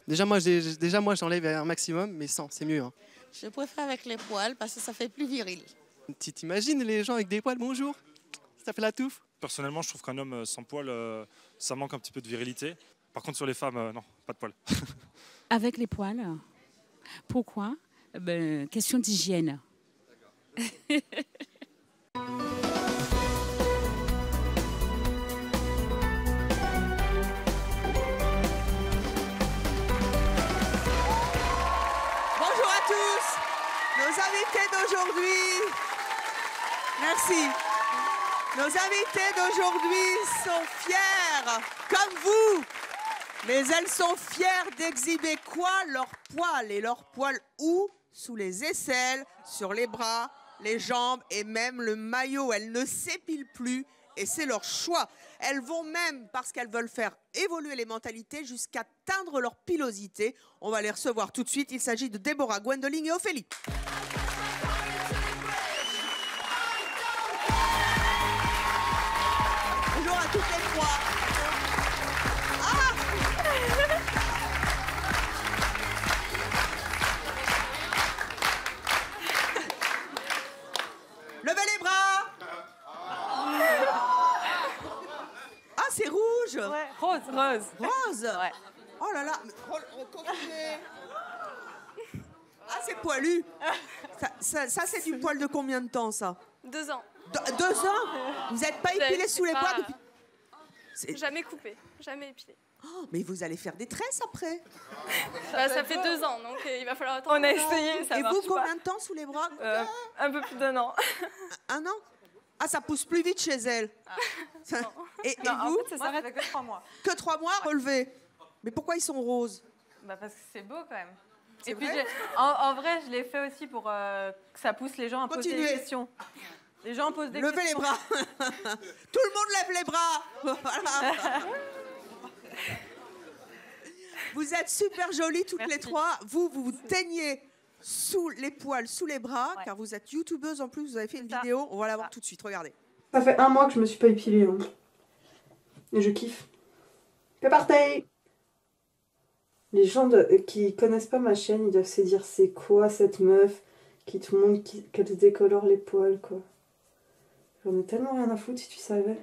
Déjà, moi, j'enlève un maximum, mais sans, c'est mieux. Hein. Je préfère avec les poils parce que ça fait plus viril. Tu t'imagines les gens avec des poils, bonjour? Ça fait la touffe. Personnellement, je trouve qu'un homme sans poils, ça manque un petit peu de virilité. Par contre, sur les femmes, non, pas de poils. Avec les poils. Pourquoi? Question d'hygiène. Bonjour à tous, nos invités d'aujourd'hui. Merci. Nos invités d'aujourd'hui sont fiers, comme vous. Mais elles sont fières d'exhiber quoi? Leurs poils. Et leurs poils où? Sous les aisselles, sur les bras, les jambes et même le maillot. Elles ne s'épilent plus et c'est leur choix. Elles vont même, parce qu'elles veulent faire évoluer les mentalités, jusqu'à teindre leur pilosité. On va les recevoir tout de suite. Il s'agit de Déborah, Gwendoline et Ophélie. Bonjour à toutes les trois. Levez les bras. Ah, c'est rouge. Ouais, rose. Rose. Ouais. Oh là là. Continuez. Ah, c'est poilu. Ça c'est du poil de combien de temps, ça? 2 ans. 2 ans? Vous n'êtes pas épilé sous les bras depuis... Jamais coupé, jamais épilé. Oh, mais vous allez faire des tresses après. Ça fait 2 ans, donc il va falloir attendre. On a essayé, ça Et marche vous, pas. combien de temps sous les bras? Un peu plus d'1 an. 1 an? Ah, ça pousse plus vite chez elle. Et Non, vous? en fait, ça s'arrête que 3 mois. Que 3 mois relevés. Mais pourquoi ils sont roses? Parce que c'est beau quand même. C'est Et puis, vrai en vrai, je l'ai fait aussi pour que ça pousse les gens à poser des questions. Les gens posent des questions. Levez les bras. Tout le monde lève les bras. Voilà. Vous êtes super jolies toutes les trois. Vous vous teignez sous les poils, sous les bras, car vous êtes youtubeuse en plus. Vous avez fait une vidéo. On va la voir tout de suite. Regardez. Ça fait 1 mois que je me suis pas épilée. Hein. Et je kiffe. C'est parti. Les gens qui connaissent pas ma chaîne, ils doivent se dire c'est quoi cette meuf qui tout le monde qu'elle se décolore les poils quoi. J'en ai tellement rien à foutre si tu savais.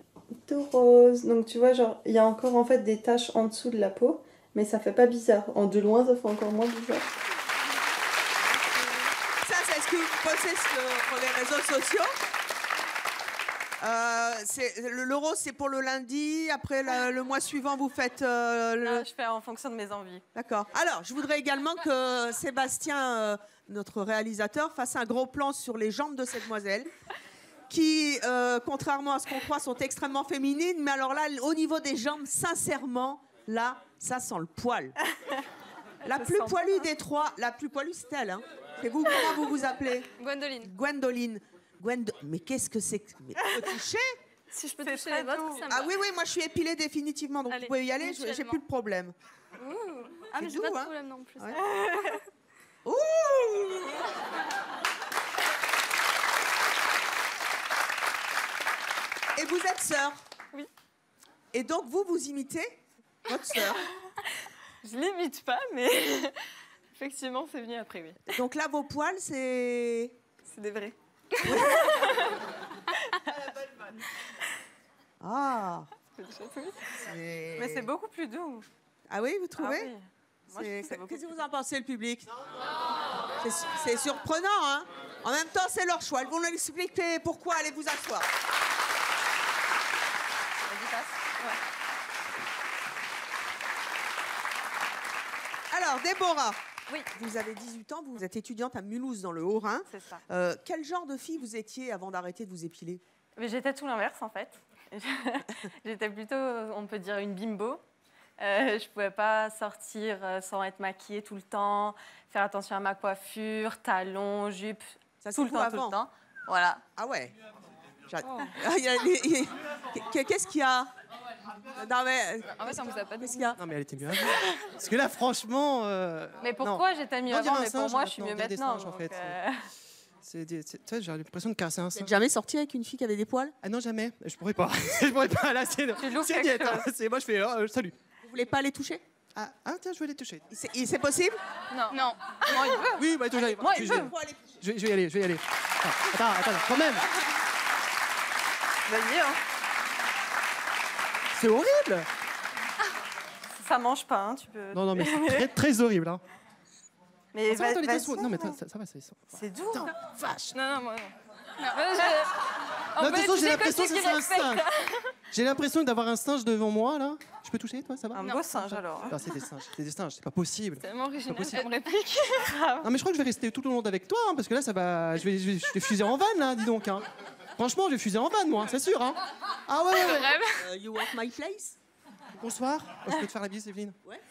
Tout rose. Donc tu vois genre il y a encore en fait des taches en dessous de la peau, mais ça fait pas bizarre. En de loin ça fait encore moins bizarre. Ça c'est ce que vous postez sur les réseaux sociaux. Le rose c'est pour le lundi. Après le mois suivant vous faites Non, je fais en fonction de mes envies. D'accord. Alors, je voudrais également que Sébastien, notre réalisateur, fasse un gros plan sur les jambes de cette demoiselle, qui, contrairement à ce qu'on croit, sont extrêmement féminines. Mais alors là, au niveau des jambes, sincèrement, là, ça sent le poil. La plus poilue des trois, la plus poilue, c'est elle. Hein. C'est vous, comment vous vous appelez? Gwendoline. Gwendoline. Mais qu'est-ce que c'est que... Mais tu peux toucher? Si je peux toucher les vôtres, ça me Ah va. oui, moi je suis épilée définitivement, donc Allez, vous pouvez y aller, mutuellement. j'ai plus de problème. Ouh. Ah, mais j'ai doux, pas de hein. problème non plus. Ouais. Ouh. Et vous êtes sœur? Oui. Et donc vous imitez votre sœur? Je l'imite pas, mais effectivement, c'est venu après, oui. Donc là, vos poils, c'est... C'est des vrais. Ah. Mais c'est beaucoup plus doux. Ah oui, vous trouvez? Ah oui. Moi, je trouve que c'est beaucoup Qu'est-ce que plus vous en pensez, le public? C'est surprenant, hein? En même temps, c'est leur choix. Elles vont nous expliquer pourquoi. Allez vous asseoir. Vas-y, passe. Ouais. Alors, Déborah. Oui. Vous avez 18 ans, vous êtes étudiante à Mulhouse, dans le Haut-Rhin. C'est ça. Quel genre de fille vous étiez avant d'arrêter de vous épiler? Mais j'étais tout l'inverse, en fait. J'étais plutôt, on peut dire, une bimbo. Je pouvais pas sortir sans être maquillée tout le temps, faire attention à ma coiffure, talons, jupe, Ça, tout le temps, tout le temps. Voilà. Ah ouais. Qu'est-ce qu'il y a? Non mais... En fait, on vous a pas dit. Qu'est-ce qu'il y a? Non, mais elle était mieux avant. Parce que là, franchement... Mais pourquoi j'étais mieux Non, dire avant? un Mais pour singe moi, je suis mieux maintenant, dire des maintenant. singes, en donc, fait. J'ai l'impression de caresser un Vous singe. n'êtes jamais sorti avec une fille qui avait des poils? Ah non, jamais. Je pourrais pas. Je pourrais pas. Là, c'est Tu loupes c'est quelque diète, hein. chose. C'est moi, je fais salut. Vous voulez pas les toucher? Ah, tiens, je vais les toucher. C'est possible? Non. Non. Moi, il veut. Oui, bah, touche. Moi, il veut. Je vais y aller, je vais y aller. Attends, quand même. Vas-y, hein. C'est horrible. Ça mange pas, hein, tu peux... Non, mais c'est très, très horrible. Hein. Mais Ça va, toi, les vas-y. dessous. Non, mais ça va, ça. C'est doux. Putain, vache. Non, moi non. Non, de toute façon, j'ai l'impression que c'est un singe. J'ai l'impression d'avoir un singe devant moi, là. Je peux toucher, toi, ça va? Un beau singe, alors. Non, c'est des singes, c'est pas possible. C'est tellement original possible. comme réplique. Non, mais je crois que je vais rester tout le long avec toi, hein, parce que là, ça va... je vais fuser en vanne, là, dis donc. Hein. Franchement, je vais fuser en vanne, moi, c'est sûr. Hein. Ah ouais. You want my place? Bonsoir. Je peux te faire la bise, Evelyne? Ouais.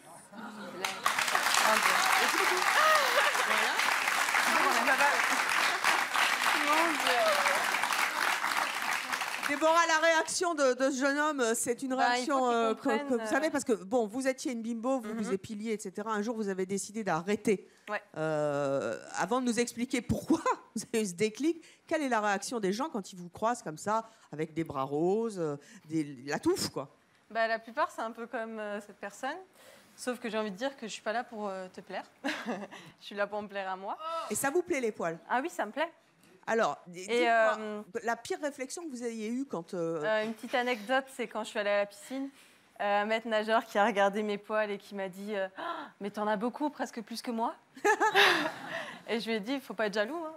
Déborah, la réaction de ce jeune homme, c'est une réaction il faut qu'il que comprenne, vous savez, parce que bon, vous étiez une bimbo, vous vous épiliez, etc. Un jour, vous avez décidé d'arrêter. Ouais. Avant de nous expliquer pourquoi vous avez eu ce déclic, quelle est la réaction des gens quand ils vous croisent comme ça, avec des bras roses, la touffe, quoi? La plupart, c'est un peu comme cette personne. Sauf que j'ai envie de dire que je suis pas là pour te plaire. Je suis là pour me plaire à moi. Et ça vous plaît, les poils? Ah oui, ça me plaît. Alors, dites-moi, la pire réflexion que vous ayez eue quand... Une petite anecdote, c'est quand je suis allée à la piscine, un maître nageur qui a regardé mes poils et qui m'a dit « Ah, mais t'en as beaucoup, presque plus que moi !» Et je lui ai dit « Il faut pas être jaloux. Hein. »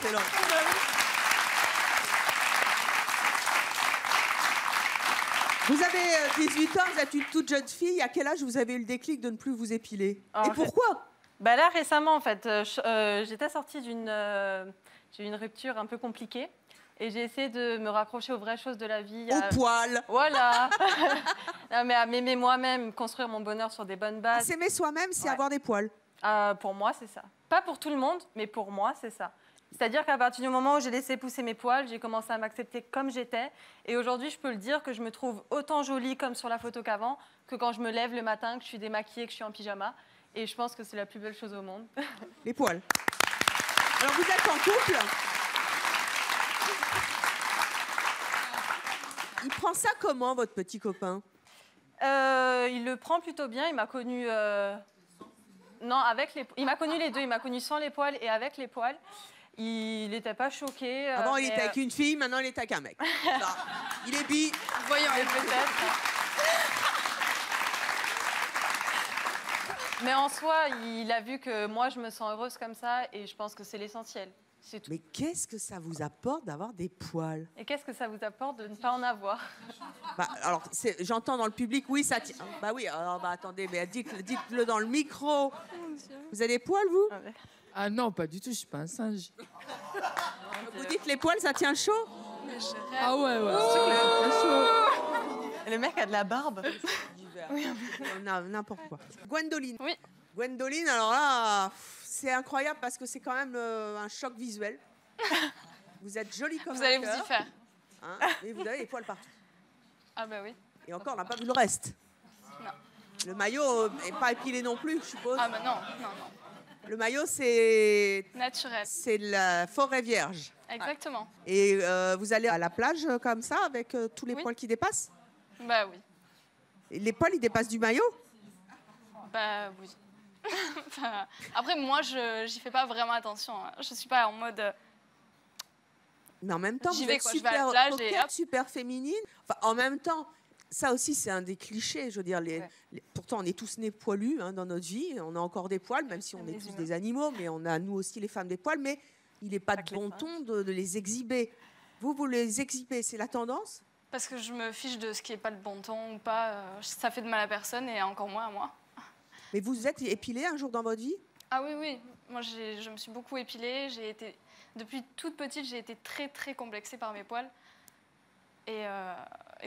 Excellent. Vous avez 18 ans, vous êtes une toute jeune fille. À quel âge vous avez eu le déclic de ne plus vous épiler? Et pourquoi? Là, récemment, en fait, j'étais sortie j'ai eu une rupture un peu compliquée. Et j'ai essayé de me raccrocher aux vraies choses de la vie. Au poil. Voilà. Non, mais à m'aimer moi-même, construire mon bonheur sur des bonnes bases. S'aimer soi-même, c'est avoir des poils. Pour moi, c'est ça. Pas pour tout le monde, mais pour moi, c'est ça. C'est-à-dire qu'à partir du moment où j'ai laissé pousser mes poils, j'ai commencé à m'accepter comme j'étais. Et aujourd'hui, je peux le dire que je me trouve autant jolie comme sur la photo qu'avant, que quand je me lève le matin, que je suis démaquillée, que je suis en pyjama. Et je pense que c'est la plus belle chose au monde. Les poils. Alors, vous êtes en couple? Il prend ça comment, votre petit copain? Il le prend plutôt bien. Il m'a connue... Non, avec les... Il m'a connu les deux. Il m'a connue sans les poils et avec les poils. Il n'était pas choqué. Avant, il était avec une fille, maintenant, il est avec un mec. Non, il est bi. Voyons, peut-être. Mais en soi, il a vu que moi, je me sens heureuse comme ça et je pense que c'est l'essentiel. C'est tout. Mais qu'est-ce que ça vous apporte d'avoir des poils? Et qu'est-ce que ça vous apporte de ne pas en avoir? Alors, j'entends dans le public, oui, ça tient. Bah oui, alors, attendez, mais dites-le dans le micro. Vous avez des poils, vous? Ah non, pas du tout, je suis pas un singe. Vous dites les poils, ça tient chaud? Ah ouais. Le mec a de la barbe. N'importe quoi. Gwendoline. Oui. Gwendoline, alors là, c'est incroyable parce que c'est quand même un choc visuel. Vous êtes jolie comme Vous un allez vous cœur, y faire. hein, et vous avez les poils partout. Ah bah oui. Et encore, on n'a pas vu le reste. Non. Le maillot n'est pas épilé non plus, je suppose. Ah bah non. Le maillot, c'est Naturel. la forêt vierge. Exactement. Et vous allez à la plage comme ça, avec tous les Oui. poils qui dépassent? Bah oui. Et les poils, ils dépassent du maillot? Bah oui. Enfin, après, moi, j'y fais pas vraiment attention. Hein. Je suis pas en mode... Mais en même temps, J'y vous vais, êtes quoi. Je vais à la super plage et coquette, hop. super féminine. Enfin, en même temps, ça aussi, c'est un des clichés. Je veux dire, pourtant, on est tous nés poilus hein, dans notre vie. On a encore des poils, même si on est tous des animaux. Mais on a, nous aussi, les femmes, des poils. Mais il n'est pas de bon ton de les exhiber. Vous les exhibez. C'est la tendance? Parce que je me fiche de ce qui est pas le bon ton ou pas. Ça fait de mal à personne et encore moins à moi. Mais vous êtes épilée un jour dans votre vie? Ah oui, oui. Moi, je me suis beaucoup épilée. Depuis toute petite, j'ai été très, très complexée par mes poils. Et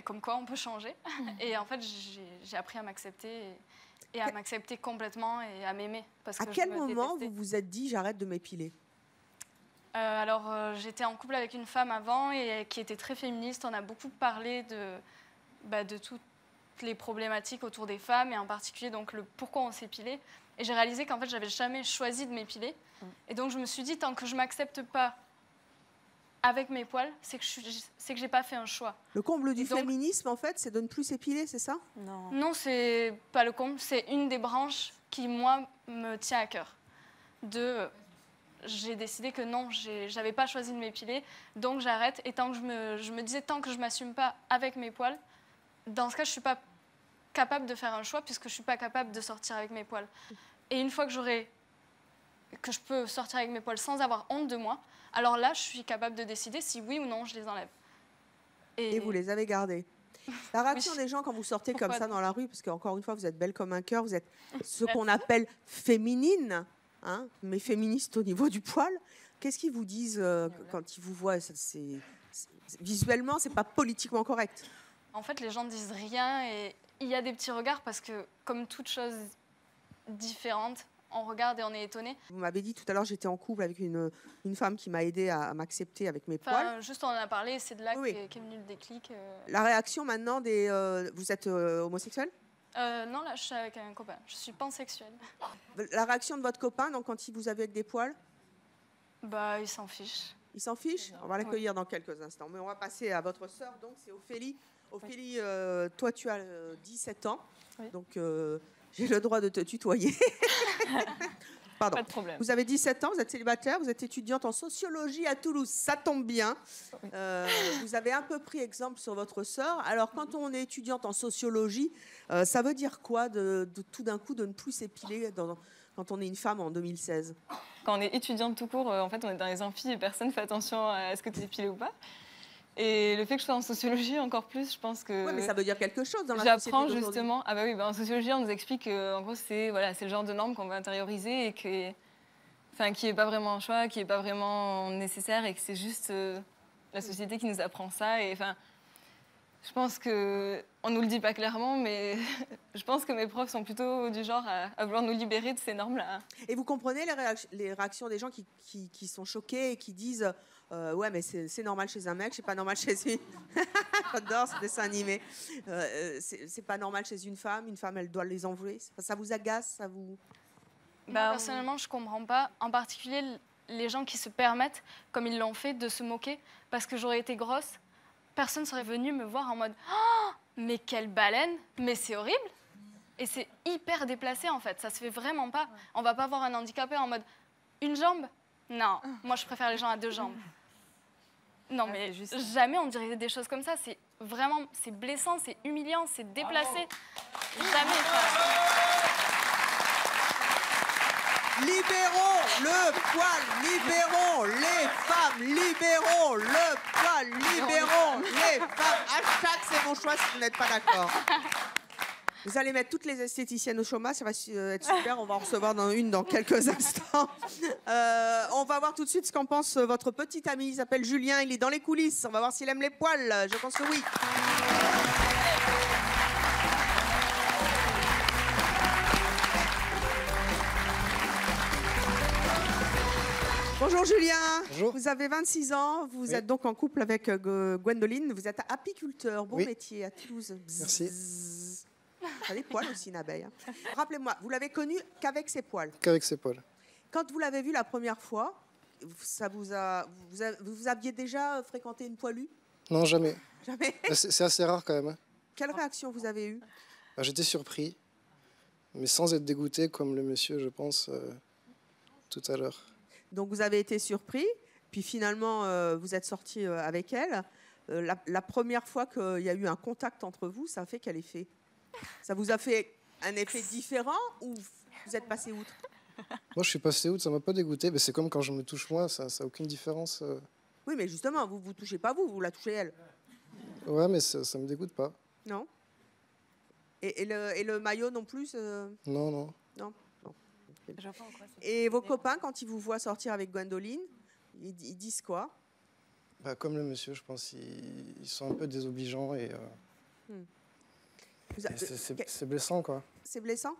comme quoi, on peut changer. Et en fait, j'ai appris à m'accepter et à m'accepter complètement et à m'aimer. À quel moment vous vous êtes dit, j'arrête de m'épiler? Alors, j'étais en couple avec une femme avant et qui était très féministe. On a beaucoup parlé de toutes les problématiques autour des femmes et en particulier donc, le pourquoi on s'épilait. Et j'ai réalisé qu'en fait, j'avais jamais choisi de m'épiler. Et donc, je me suis dit, tant que je m'accepte pas avec mes poils, c'est que j'ai pas fait un choix. Le comble du Donc- féminisme, en fait, c'est de ne plus s'épiler, c'est ça? Non. Non, c'est pas le comble, c'est une des branches qui, moi, me tient à cœur. J'ai décidé que non, j'avais pas choisi de m'épiler, donc j'arrête. Et tant que je me disais, tant que je m'assume pas avec mes poils, dans ce cas, je suis pas capable de faire un choix puisque je suis pas capable de sortir avec mes poils. Et une fois que je peux sortir avec mes poils sans avoir honte de moi, alors là, je suis capable de décider si oui ou non je les enlève. Et vous les avez gardés. La réaction Oui. des gens quand vous sortez Pourquoi comme ça donc dans la rue, parce qu'encore une fois, vous êtes belle comme un cœur, vous êtes ce qu'on appelle féminine, hein, mais féministe au niveau du poil. Qu'est-ce qu'ils vous disent quand ils vous voient? Visuellement, c'est pas politiquement correct. En fait, les gens disent rien et il y a des petits regards parce que, comme toute chose différente, on regarde et on est étonné. Vous m'avez dit tout à l'heure, j'étais en couple avec une femme qui m'a aidé à m'accepter avec mes poils. Enfin, juste on en a parlé, c'est de là Oui. qu'est venu le déclic. La réaction maintenant des... vous êtes homosexuel? Non, là, je suis avec un copain. Je suis pansexuelle. La réaction de votre copain donc, quand il vous a vu avec des poils? Bah, il s'en fiche. Il s'en fiche? On va l'accueillir dans quelques instants. Mais on va passer à votre sœur, donc c'est Ophélie. Ophélie, toi tu as 17 ans, Oui. donc j'ai le droit de te tutoyer. Pardon. Pas de problème. Vous avez 17 ans, vous êtes célibataire, vous êtes étudiante en sociologie à Toulouse, ça tombe bien. Oui. Vous avez un peu pris exemple sur votre sœur. Alors quand on est étudiante en sociologie, ça veut dire quoi de tout d'un coup de ne plus s'épiler quand on est une femme en 2016? Quand on est étudiante tout court, en fait, on est dans les amphis et personne ne fait attention à ce que tu es épilé ou pas. Et le fait que je sois en sociologie, encore plus, je pense que... Oui, mais ça veut dire quelque chose dans la société J'apprends d'aujourd'hui. justement... Ah bah oui, en sociologie, on nous explique que, en gros, c'est le genre de norme qu'on va intérioriser et qui n'est pas vraiment un choix, qui n'est pas vraiment nécessaire et que c'est juste la société qui nous apprend ça. Et enfin, je pense que... On nous le dit pas clairement, mais je pense que mes profs sont plutôt du genre à vouloir nous libérer de ces normes-là. Et vous comprenez les réactions des gens qui sont choqués et qui disent ouais, mais c'est normal chez un mec, c'est pas normal chez une. J'adore ce dessin animé. C'est pas normal chez une femme, elle doit les enlever. Ça vous agace, ça vous. Moi, personnellement, je comprends pas. En particulier, les gens qui se permettent, comme ils l'ont fait, de se moquer. Parce que j'aurais été grosse, personne serait venu me voir en mode oh, mais quelle baleine, mais c'est horrible. Et c'est hyper déplacé en fait, ça se fait vraiment pas. On va pas voir un handicapé en mode une jambe. Non, moi je préfère les gens à 2 jambes. Non mais jamais on dirait des choses comme ça, c'est vraiment, c'est blessant, c'est humiliant, c'est déplacé. Jamais ça. Libérons le poil, libérons les femmes, libérons le poil, libérons les femmes. Hashtag c'est mon choix si vous n'êtes pas d'accord. Vous allez mettre toutes les esthéticiennes au chômage, ça va être super, on va en recevoir dans quelques instants. On va voir tout de suite ce qu'en pense votre petit ami, il s'appelle Julien, il est dans les coulisses, on va voir s'il aime les poils, je pense que oui. Bonjour Julien. Bonjour. Vous avez 26 ans, vous êtes donc en couple avec Gwendoline, vous êtes apiculteur, bon métier à Toulouse. Merci. Ça a des poils aussi une abeille. Hein. Rappelez-moi, vous l'avez connu qu'avec ses poils. Qu'avec ses poils. Quand vous l'avez vu la première fois, vous aviez déjà fréquenté une poilue? Non, jamais. Jamais. C'est assez rare quand même. Hein. Quelle réaction vous avez eue? J'étais surpris, mais sans être dégoûté comme le monsieur, je pense, tout à l'heure. Donc vous avez été surpris, puis finalement vous êtes sorti avec elle. La première fois qu'il y a eu un contact entre vous, ça a fait quel effet? Ça vous a fait un effet différent ou vous êtes passé outre? Moi, je suis passé outre, ça m'a pas dégoûté. Mais c'est comme quand je me touche moi, ça n'a aucune différence. Oui, mais justement, vous ne touchez pas vous la touchez elle. Ouais, mais ça me dégoûte pas. Non. Et le maillot non plus Non, non. Non. Et vos copains, quand ils vous voient sortir avec Gwendoline, ils disent quoi? Comme le monsieur, je pense, ils sont un peu désobligeants et c'est blessant, quoi. C'est blessant?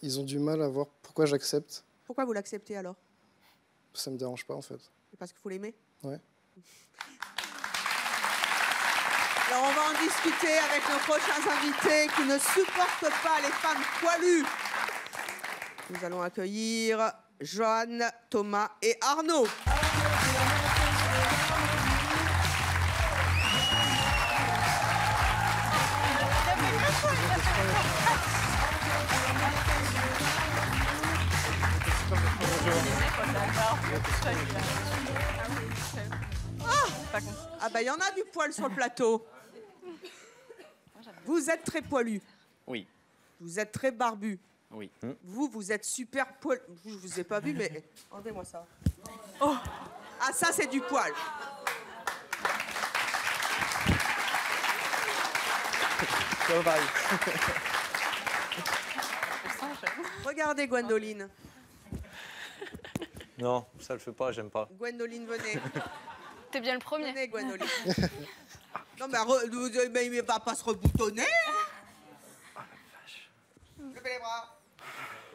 Ils ont du mal à voir pourquoi j'accepte. Pourquoi vous l'acceptez alors? Ça me dérange pas, en fait. Parce qu'il faut l'aimer? Ouais. Alors on va en discuter avec nos prochains invités qui ne supportent pas les femmes poilues. Nous allons accueillir Joanne, Thomas et Arnaud. Ah bah il y en a du poil sur le plateau. Vous êtes très poilu. Oui. Vous êtes très barbu. Oui. Vous êtes super poilu. Je vous ai pas vu, mais rendez-moi ça. Oh. Ah ça c'est du poil. Ça va. Regardez Gwendoline. Non, ça le fait pas, j'aime pas. Gwendoline, venez. T'es bien le premier. Venez, Gwendoline. Non, mais il va pas se reboutonner. Ah la vache. Levez les bras.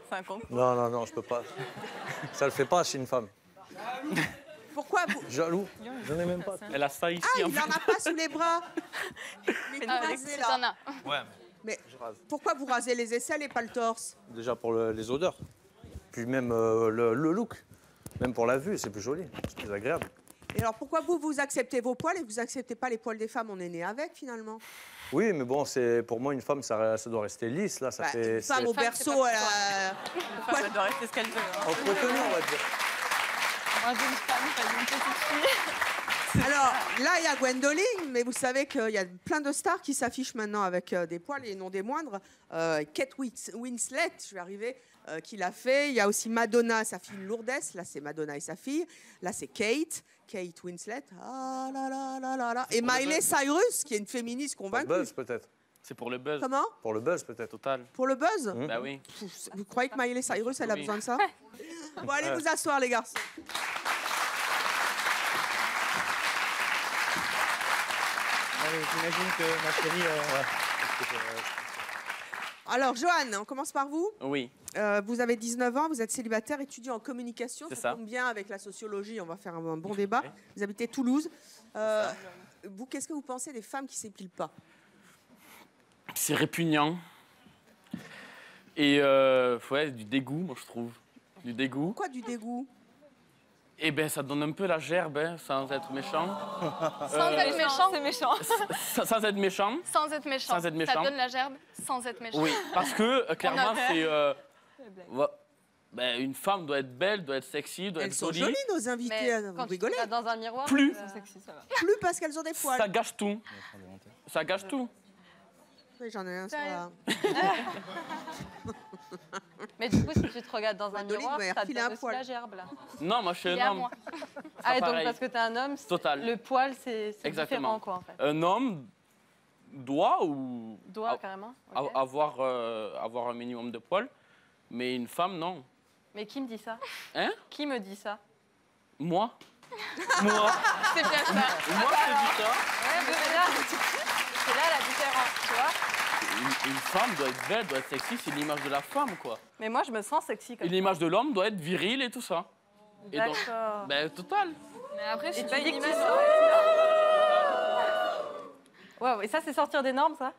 C'est un con. Non, je peux pas. Ça le fait pas chez une femme. Pourquoi vous... Jaloux. J'en ai même pas. Elle a ça ici. Ah, il n'en a pas sous les bras. Mais vous rasez, Si là. t'en as. Ouais, Mais je rase. pourquoi vous rasez les aisselles et pas le torse? Déjà pour les odeurs. Puis même le look. Même pour la vue, c'est plus joli. C'est plus agréable. Et alors pourquoi vous acceptez vos poils et vous acceptez pas les poils des femmes? On est né avec finalement. Oui, mais bon, c'est pour moi une femme, ça doit rester lisse là. Ça Bah, fait. une femme au Femme, berceau, c'est pas elle a... Enfin, elle doit rester ce qu'elle veut. Hein. Entretenu, on va dire. Moi, j'ai une femme, pas une petite fille. Alors là, il y a Gwendoline, mais vous savez qu'il y a plein de stars qui s'affichent maintenant avec des poils et non des moindres. Kate Winslet, je vais arriver, qui l'a fait. Il y a aussi Madonna, sa fille Lourdes. Là, c'est Madonna et sa fille. Là, c'est Kate Winslet. Ah là là là là là. Et Miley Cyrus, qui est une féministe Pour le convaincue. buzz peut-être. C'est pour le buzz. Comment? Pour le buzz peut-être. Total. Pour le buzz? Bah oui. Vous croyez que Miley Cyrus, elle a Oui. besoin de ça? Bon, allez vous asseoir, les garçons. J'imagine que ma chérie. Alors, Joanne, on commence par vous. Oui. Vous avez 19 ans, vous êtes célibataire, étudiant en communication. C'est Ça ça. tombe bien avec la sociologie, on va faire un bon débat. Vous habitez Toulouse. Vous, qu'est-ce que vous pensez des femmes qui s'épilent pas? C'est répugnant. Et ouais, du dégoût, moi je trouve. Du dégoût. Pourquoi du dégoût? Et ben ça donne un peu la gerbe, hein, sans être méchant. Sans être méchant. C'est méchant. Sans être méchant. Sans être méchant. Sans être méchant. Ça donne la gerbe sans être méchant. Oui, parce que clairement a- c'est. Ben, une femme doit être belle, doit être sexy, doit Elles être sont jolie. jolies, nos invités. Mais Vous quand tu rigolez? regardes dans un miroir, Plus. c'est sexy, ça va. Plus parce qu'elles ont des poils. Ça gâche tout. Ça gâche tout. Oui, j'en ai un. Ça Sérieux va. Mais du coup, si tu te regardes dans un Gwendoline miroir, va y ça te refiler donne un aussi poil. la gerbe, là. Non, moi je suis Il est un à homme. moi. Ah, et donc pareil. parce que t'es un homme, Total. le poil, c'est Exactement. différent, quoi, en fait. Un homme doit ou Doigt, a- carrément. ok. avoir un minimum de poils, mais une femme non. Mais qui me dit ça? Hein? Qui me dit ça? Moi? Moi? C'est bien ça. Moi je te dis ça. Ouais, mais c'est là la différence, tu vois? Une femme doit être belle, doit être sexy, c'est l'image de la femme quoi. Mais moi, je me sens sexy comme Et l'image de l'homme doit être viril et tout ça. Et donc, D'accord. ben total. Mais après, Et si tu tu dis dis que que tu Waouh, et ça, c'est sortir des normes, ça?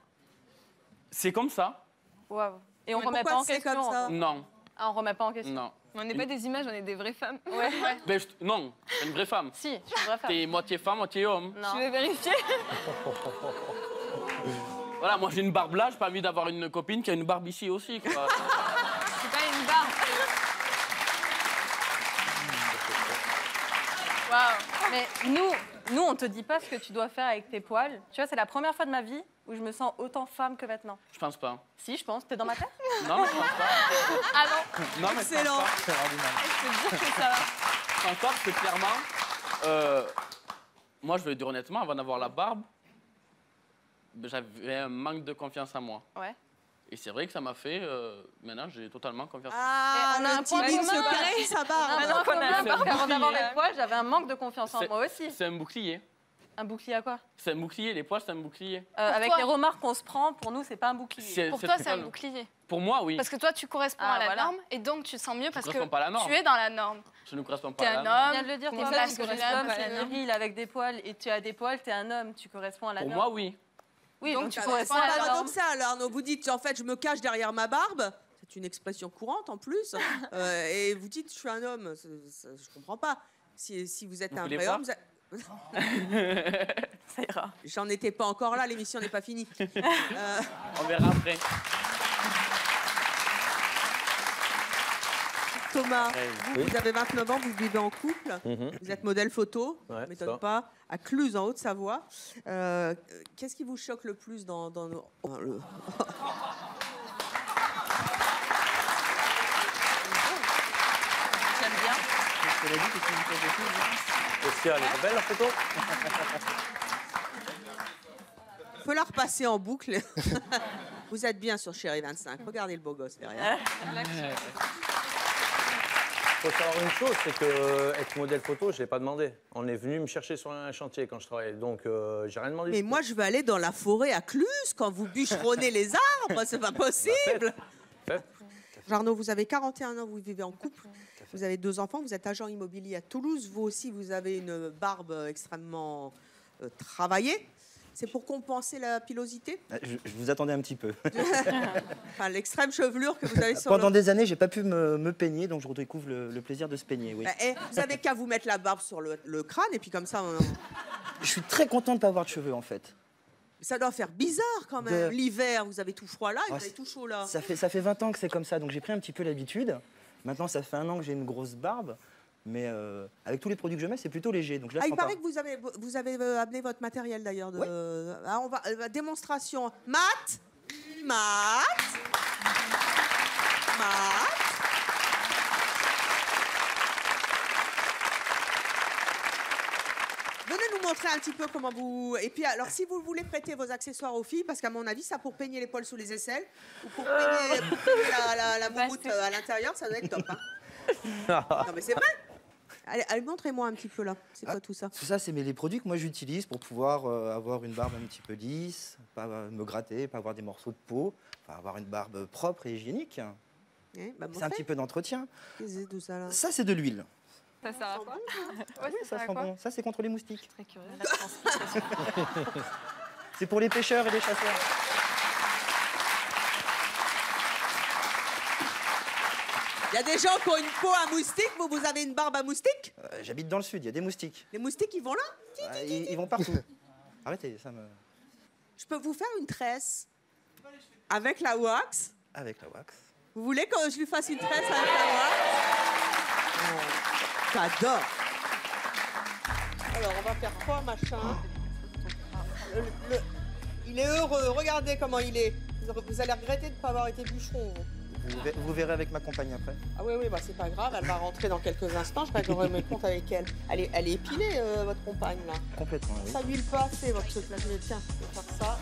C'est comme ça. Waouh. Et on Mais remet pourquoi pas en c'est question. comme ça? encore. Non, Ah, on remet pas en question. non. On n'est pas des images, on est des vraies femmes. Ouais. Ben, non, une vraie femme. Si, je suis une vraie femme. T'es moitié femme, moitié homme. Non. Je vais vérifier. Voilà, moi j'ai une barbe là, j'ai pas envie d'avoir une copine qui a une barbe ici aussi. Quoi. C'est pas une barbe. Waouh. Mais nous, on te dit pas ce que tu dois faire avec tes poils. Tu vois, c'est la première fois de ma vie où je me sens autant femme que maintenant. Je pense pas. Si, je pense. T'es dans ma tête? Non, mais je pense pas. Ah non. Non, mais je Excellent. pense pas. Je peux dire que ça va. Je pense pas parce que clairement, moi je vais le dire honnêtement, avant d'avoir la barbe, ben, j'avais un manque de confiance en moi. Ouais. Et c'est vrai que ça m'a fait. Maintenant, j'ai totalement confiance. Ah, Mais on a le un petit point Bim commun. se cache sa barbe. Maintenant qu'on a C'est un parce qu'avant d'avoir bouclier. les poils, j'avais un manque de confiance en C'est- moi aussi. C'est un bouclier. Un bouclier à quoi? C'est un bouclier, les poils, c'est un bouclier. Avec toi. les remarques qu'on se prend, pour nous, c'est pas un bouclier. Pour toi, c'est un bouclier. Pour moi, oui. Parce que toi, tu corresponds Ah, à la voilà. norme et donc tu te sens mieux parce que corresponds pas à la norme. tu es dans la norme. Je ne correspond pas T'es à un la norme. Tu homme. viens de le dire, t'es toi, une Flash, femme que qui l'homme, correspond à c'est la norme. viril avec des poils et tu as des poils, t'es un homme, tu corresponds à la Pour norme. moi, oui. Oui, donc tu C'est corresponds à la norme. paradoxal, Arnaud. Vous dites, en fait, je me cache derrière ma barbe. C'est une expression courante en plus. Et vous dites, je suis un homme. Je comprends pas. Si vous êtes Vous un voulez vrai voir homme, Ça ira. j'en étais pas encore là. L'émission n'est pas finie. On verra après. Thomas, Oui. vous avez 29 ans, vous vivez en couple, vous êtes modèle photo, Ouais, m'étonne ça. pas, à Cluse, en Haute-Savoie. Qu'est-ce qui vous choque le plus dans nos... J'aime bien. Est-ce qu'elle est belle la photo? On peut la repasser en boucle. Vous êtes bien sur Chérie 25. Regardez le beau gosse derrière. Il faut savoir une chose, c'est que être modèle photo, je l'ai pas demandé. On est venu me chercher sur un chantier quand je travaillais, donc j'ai rien demandé. Mais moi, je veux aller dans la forêt à Cluse quand vous bûcheronnez les arbres. C'est pas possible. Jarno, vous avez 41 ans, vous vivez en couple. Vous avez 2 enfants, vous êtes agent immobilier à Toulouse. Vous aussi, vous avez une barbe extrêmement travaillée. C'est pour compenser la pilosité? Je vous attendais un petit peu. Enfin, l'extrême chevelure que vous avez sur Pendant des années, j'ai pas pu me peigner, donc je redécouvre le plaisir de se peigner. Oui. Vous avez qu'à vous mettre la barbe sur le crâne et puis comme ça... Je suis très content de pas avoir de cheveux, en fait. Ça doit faire bizarre quand même. L'hiver, vous avez tout froid là et vous avez tout chaud là. Ça fait 20 ans que c'est comme ça, donc j'ai pris un petit peu l'habitude. Maintenant, ça fait 1 an que j'ai une grosse barbe. Mais avec tous les produits que je mets, c'est plutôt léger. Donc je la Il sens paraît pas. que vous avez amené votre matériel d'ailleurs. On va démonstration. Matt. Venez nous montrer un petit peu comment vous... Et puis alors, si vous voulez prêter vos accessoires aux filles, parce qu'à mon avis, ça pour peigner les poils sous les aisselles, ou pour peigner la moumoute à l'intérieur, ça doit être top. Hein. Non mais c'est vrai. Allez, montrez-moi un petit peu là. C'est quoi tout ça? Tout ça, c'est les produits que moi j'utilise pour pouvoir avoir une barbe un petit peu lisse, pas me gratter, pas avoir des morceaux de peau, avoir une barbe propre et hygiénique. C'est un petit peu d'entretien. Qu'est-ce que c'est tout ça là? Ça, c'est de l'huile. Ça sert à quoi? Oui, ça sent bon. Ça, c'est contre les moustiques. Très curieux. La transpiration. C'est pour les pêcheurs et les chasseurs. Il y a des gens qui ont une peau à moustique, vous avez une barbe à moustique? J'habite dans le sud, il y a des moustiques. Les moustiques, ils vont là? Ils vont partout. Arrêtez, ça me... Je peux vous faire une tresse avec la wax? Avec la wax. Vous voulez que je lui fasse une tresse avec la wax? J'adore. Alors, on va faire quoi, machin? Il est heureux, regardez comment il est. Vous allez regretter de ne pas avoir été bûcheron. Vous verrez avec ma compagne après. Ah oui, bah c'est pas grave, elle va rentrer dans quelques instants, je réglerai mes comptes avec elle. Elle est épilée, votre compagne, là. Complètement, oui. Ça huile pas assez, votre truc, là. Tiens, je vais faire ça.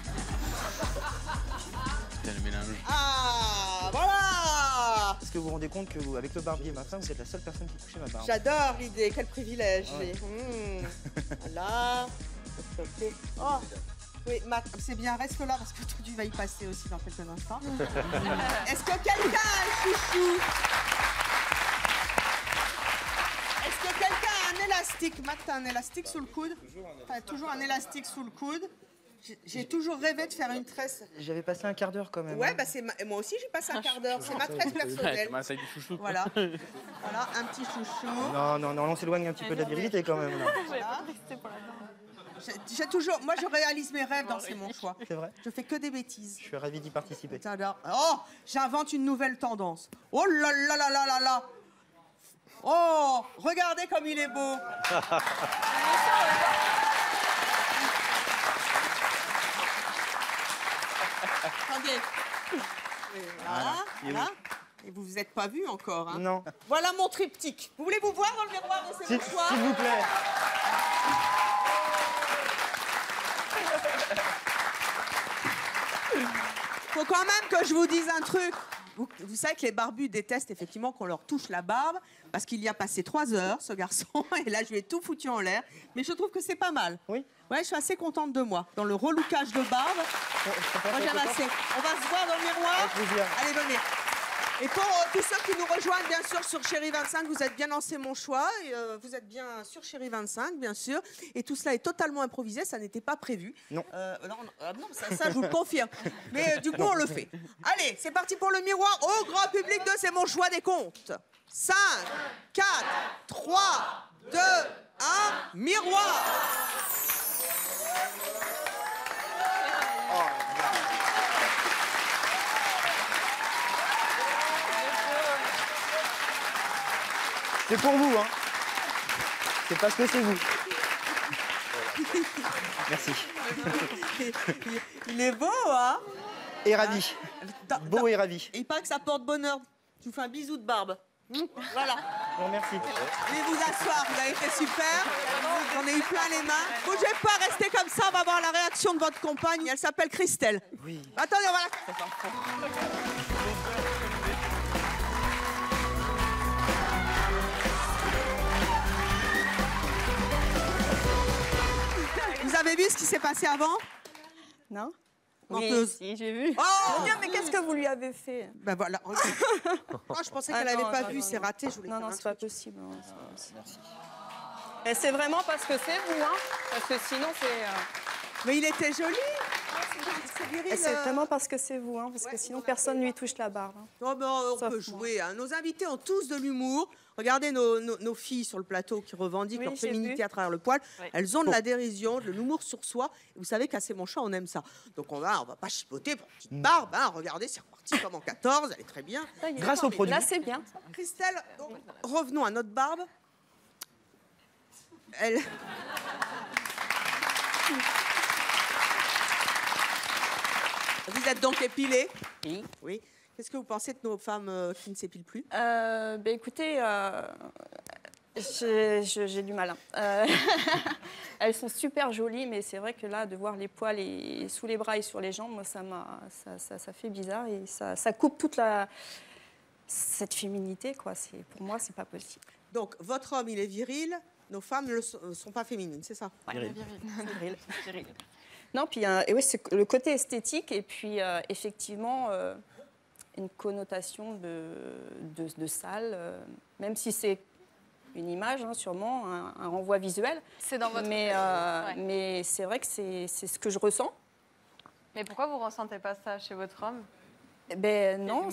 C'est le mélange. Ah, voilà! Est-ce que vous vous rendez compte que avec le barbier, ma femme, vous êtes la seule personne qui touche ma barbe? J'adore l'idée, quel privilège. Ouais. Voilà. Oh, oui, Matt, c'est bien, reste là parce que tu vas y passer aussi dans quelques instants. Est-ce que quelqu'un a un chouchou? Est-ce que quelqu'un a un élastique? Matt, t'as un élastique sous le coude? T'as toujours un élastique sous le coude. J'ai toujours rêvé de faire une tresse. J'avais passé un quart d'heure quand même. Ouais, bah moi aussi j'ai passé un quart d'heure. C'est ma tresse personnelle. Ça du chouchou. Voilà. Voilà, un petit chouchou. Non, on s'éloigne un petit peu de la virilité quand même. Là. Voilà. J'ai toujours, moi je réalise mes rêves dans C'est mon choix. C'est vrai. Je fais que des bêtises. Je suis ravi d'y participer. Oh, j'invente une nouvelle tendance. Oh là là là là là là. Oh, regardez comme il est beau. Attendez. Voilà. Et vous vous êtes pas vu encore, hein? Non. Voilà mon triptyque. Vous voulez vous voir dans le miroir de C'est mon choix? S'il vous plaît. Faut quand même que je vous dise un truc. Vous savez que les barbus détestent effectivement qu'on leur touche la barbe parce qu'il y a passé 3 heures, ce garçon, et là je lui ai tout foutu en l'air. Mais je trouve que c'est pas mal. Oui. Ouais, je suis assez contente de moi. Dans le relookage de barbe, moi j'aime assez. On va se voir dans le miroir. Allez, venez. Et pour tous ceux qui nous rejoignent, bien sûr, sur Chérie 25, vous êtes bien dans C'est mon choix. Et, vous êtes bien sur Chérie 25, bien sûr. Et tout cela est totalement improvisé, ça n'était pas prévu. Non. Non, ça, je vous le confirme. Mais du coup, on le fait. Allez, c'est parti pour le miroir au grand public de C'est mon choix des comptes. 5, 4, 3, 2, 1, miroir. C'est pour vous, hein. C'est parce que c'est vous. Merci. Il est beau, hein? Et ravi. Beau et ravi. Il paraît que ça porte bonheur. Je vous fais un bisou de barbe. Voilà. Bon, merci. Veuillez vous asseoir, vous avez été super. J'en ai eu plein les mains. Bougez pas, restez comme ça, on va voir la réaction de votre compagne. Elle s'appelle Christelle. Oui. Attendez, on va la... Vous avez vu ce qui s'est passé avant? Non. Menteuse. Oui, si, j'ai vu. Oh Mon Dieu, mais qu'est-ce que vous lui avez fait? Ben voilà. Oh, je pensais qu'elle n'avait pas vu, c'est raté. Je voulais non, faire non, un c'est pas truc. possible. Non, merci. Et c'est vraiment parce que c'est vous, hein? Parce que sinon, c'est... Mais il était joli. C'est viril. Et c'est vraiment parce que c'est vous, hein? Parce que sinon, personne ne lui touche la barbe. Hein. Oh, ben, on peut jouer. Hein. Nos invités ont tous de l'humour. Regardez nos filles sur le plateau qui revendiquent leur féminité à travers le poil. Oui. Elles ont de la dérision, de l'humour sur soi. Et vous savez qu'à C'est mon choix, on aime ça. Donc on va pas chipoter pour une petite barbe. Hein. Regardez, c'est reparti comme en 14. Elle est très bien. Grâce au produit. Là, c'est bien. Christelle, donc, revenons à notre barbe. Elle... Vous êtes donc épilée? Oui. Oui. Qu'est-ce que vous pensez de nos femmes qui ne s'épilent plus? Écoutez, j'ai du mal. Hein. Elles sont super jolies, mais c'est vrai que là, de voir les poils sous les bras et sur les jambes, moi, ça fait bizarre et ça coupe toute cette féminité, quoi. Pour moi, c'est pas possible. Donc, votre homme, il est viril, nos femmes ne sont pas féminines, c'est ça? Ouais. Viril. Non, puis oui, c'est le côté esthétique et puis effectivement une connotation de sale, même si c'est une image, hein, sûrement, un renvoi visuel. C'est dans votre... Mais c'est vrai que c'est ce que je ressens. Mais pourquoi vous ne ressentez pas ça chez votre homme? Non,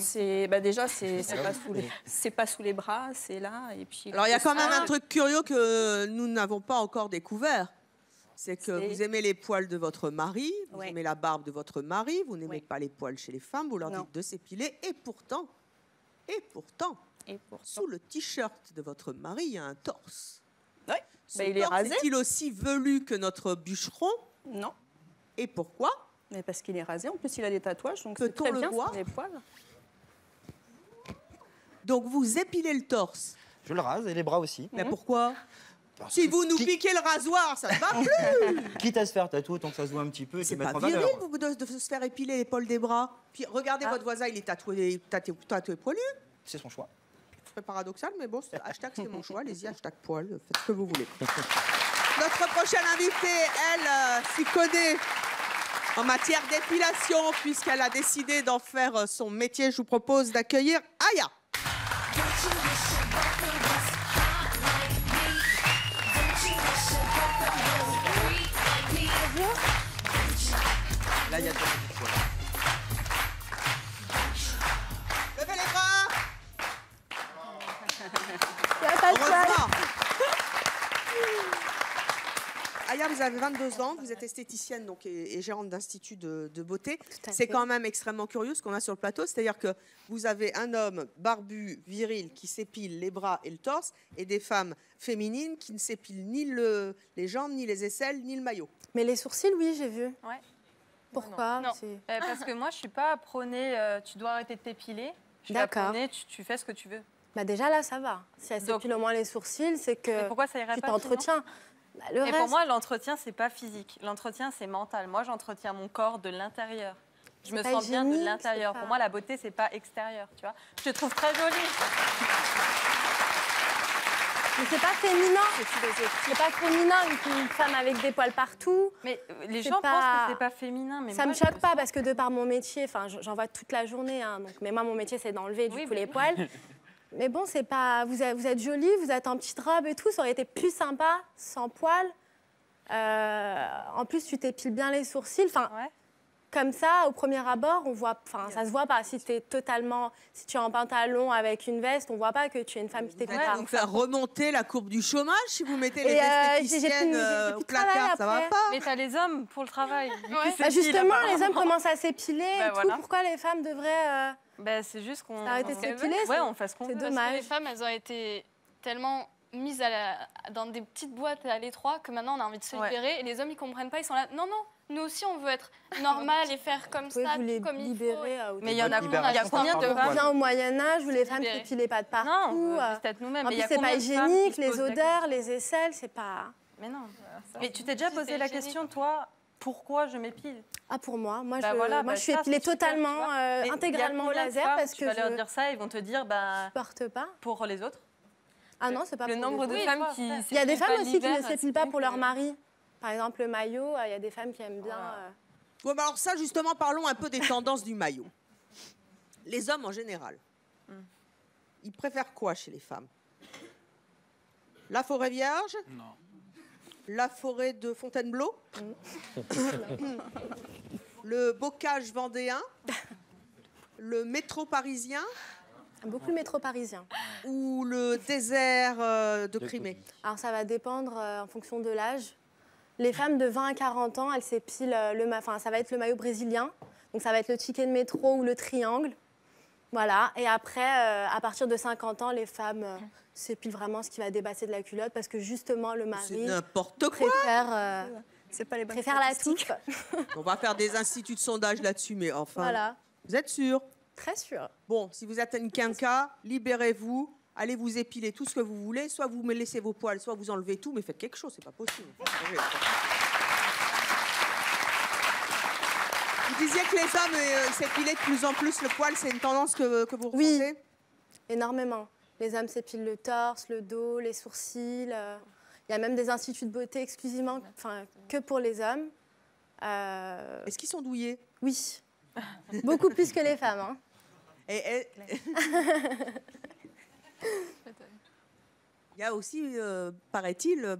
déjà, c'est pas sous les bras, c'est là. Et puis, alors, il y a quand même un truc curieux que nous n'avons pas encore découvert. C'est que vous aimez les poils de votre mari, vous aimez la barbe de votre mari, vous n'aimez pas les poils chez les femmes, vous leur dites de s'épiler. Et pourtant, sous le t-shirt de votre mari, il y a un torse. Oui, il est rasé. Est-il aussi velu que notre bûcheron? Non. Et pourquoi? Mais parce qu'il est rasé, en plus il a des tatouages, donc peut-on le voir? Les poils. Donc vous épilez le torse? Je le rase et les bras aussi. Mais pourquoi? Si vous nous piquez le rasoir, ça ne va plus. Quitte à se faire tatouer tant que ça se voit un petit peu et se mettre en valeur. C'est pas viril de se faire épiler l'épaule des bras. Puis regardez votre voisin, il est tatoué poilu. C'est son choix. C'est paradoxal, mais bon, hashtag c'est mon choix. Allez-y, hashtag poil, faites ce que vous voulez. Notre prochaine invitée, elle s'y connaît en matière d'épilation, puisqu'elle a décidé d'en faire son métier. Je vous propose d'accueillir Aya. Là, il y a de levez les bras. Heureusement. Aya, vous avez 22 ans, vous êtes esthéticienne donc, et gérante d'institut de beauté. C'est quand même extrêmement curieux ce qu'on a sur le plateau, c'est-à-dire que vous avez un homme barbu, viril, qui s'épile les bras et le torse, et des femmes féminines qui ne s'épilent ni les jambes, ni les aisselles, ni le maillot. Mais les sourcils, oui, j'ai vu. Ouais. Pourquoi? Non. Parce que moi, je ne suis pas prônée, tu dois arrêter de t'épiler. Je suis prônée, tu fais ce que tu veux. Déjà, là, ça va. Si elle s'épile au moins les sourcils, c'est que mais pourquoi ça irait tu pas t'entretiens. Et pour moi, l'entretien, c'est pas physique. L'entretien, c'est mental. Moi, j'entretiens mon corps de l'intérieur. Je me sens bien de l'intérieur. Pour moi, la beauté, c'est pas extérieur, tu vois. Je te trouve très jolie. Mais c'est pas féminin. C'est pas féminin, une femme avec des poils partout. Mais les gens pensent que c'est pas féminin. Mais ça me choque pas parce que de par mon métier, j'en vois toute la journée. Hein, donc, mais moi, mon métier, c'est d'enlever du coup les poils. Mais bon, c'est pas. Vous êtes jolie, vous êtes en petite robe et tout. Ça aurait été plus sympa sans poils. En plus, tu t'épiles bien les sourcils. Enfin, comme ça, au premier abord, on voit. Enfin, ça se voit pas. Si tu es en pantalon avec une veste, on voit pas que tu es une femme qui t'épile. Donc faire remonter la courbe du chômage si vous mettez les esthéticiennes au placard, ça va pas. Mais t'as les hommes pour le travail. Justement, les hommes commencent à s'épiler et tout. Pourquoi les femmes devraient c'est juste qu'on arrêter de s'épiler? Ouais, on fait ce qu'on veut. C'est dommage. Les femmes, elles ont été tellement mise dans des petites boîtes à l'étroit que maintenant on a envie de se libérer et les hommes ils comprennent pas, ils sont là non nous aussi on veut être normal et faire comme ça comme il faut. Mais il y en a combien de femmes au Moyen-Âge où les femmes ne s'épilaient pas de partout. Non, peut-être nous-mêmes. En plus c'est pas hygiénique, les odeurs, les aisselles, c'est pas. Mais non. Mais tu t'es déjà posé la question toi, pourquoi je m'épile? Ah pour moi je suis épilée totalement intégralement au laser parce que tu vas leur dire ça, ils vont te dire porte pas pour les autres. Ah non, c'est pas le nombre de femmes qui. Il y a des femmes aussi qui ne s'épilent pas pour leur mari. Par exemple, le maillot, il y a des femmes qui aiment bien. Ouais, alors ça, justement, parlons un peu des tendances du maillot. Les hommes en général, ils préfèrent quoi chez les femmes? La forêt vierge? Non. La forêt de Fontainebleau? Le bocage vendéen? Le métro parisien? Beaucoup le métro parisien. Ou le désert de Crimée? Alors ça va dépendre en fonction de l'âge. Les femmes de 20 à 40 ans, elles s'épilent, ça va être le maillot brésilien. Donc ça va être le ticket de métro ou le triangle. Voilà. Et après, à partir de 50 ans, les femmes s'épilent vraiment ce qui va dépasser de la culotte parce que justement le mari préfère la touffe. On va faire des instituts de sondage là-dessus, mais enfin, voilà. Vous êtes sûrs? Très sûr. Bon, si vous êtes une quinca, libérez-vous, allez vous épiler tout ce que vous voulez, soit vous me laissez vos poils, soit vous enlevez tout, mais faites quelque chose, c'est pas possible. Vous disiez que les hommes s'épilaient de plus en plus le poil, c'est une tendance que vous ressentez? Oui, énormément. Les hommes s'épilent le torse, le dos, les sourcils. Il y a même des instituts de beauté exclusivement, que pour les hommes. Est-ce qu'ils sont douillés? Oui. Beaucoup plus que les femmes. Hein. Il y a aussi, paraît-il,